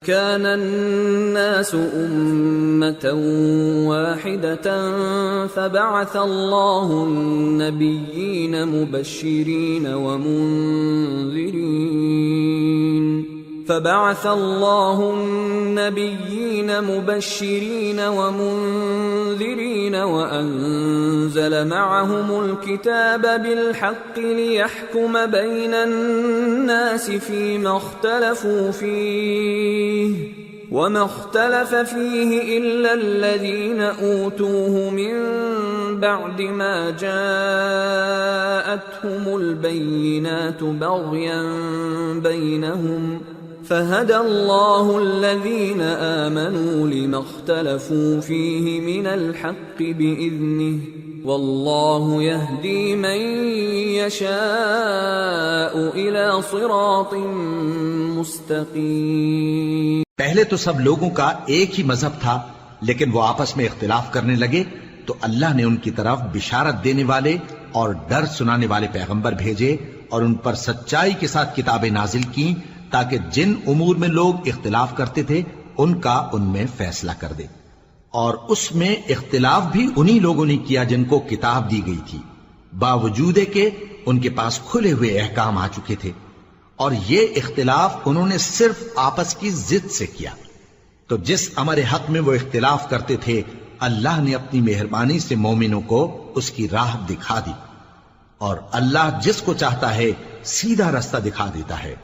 كان الناس أمة واحدة فبعث الله النبيين مبشرين ومنذرين وأنزل معهم الكتاب بالحق ليحكم بين الناس فيما اختلفوا فيه وما اختلف فيه إلا الذين أوتوه من بعد ما جاءتهم البينات بغيا بينهم فهدى الله الذين آمنوا لما اختلفوا فيه من الحق بإذنه والله يهدي من يشاء إلى صراط مستقيم۔ پہلے تو سب لوگوں کا ایک ہی مذہب تھا، لیکن وہ آپس میں اختلاف کرنے لگے تو اللہ نے ان کی طرف بشارت دینے والے اور ڈر سنانے والے پیغمبر بھیجے اور ان پر سچائی کے ساتھ کتابیں نازل کی تاکہ جن امور میں لوگ اختلاف کرتے تھے ان کا ان میں فیصلہ کر دے، اور اس میں اختلاف بھی انہی لوگوں نے کیا جن کو کتاب دی گئی تھی، باوجود کہ ان کے پاس کھلے ہوئے احکام آ چکے تھے، اور یہ اختلاف انہوں نے صرف آپس کی ضد سے کیا۔ تو جس امر حق میں وہ اختلاف کرتے تھے اللہ نے اپنی مہربانی سے مومنوں کو اس کی راہ دکھا دی، اور اللہ جس کو چاہتا ہے سیدھا رستہ دکھا دیتا ہے۔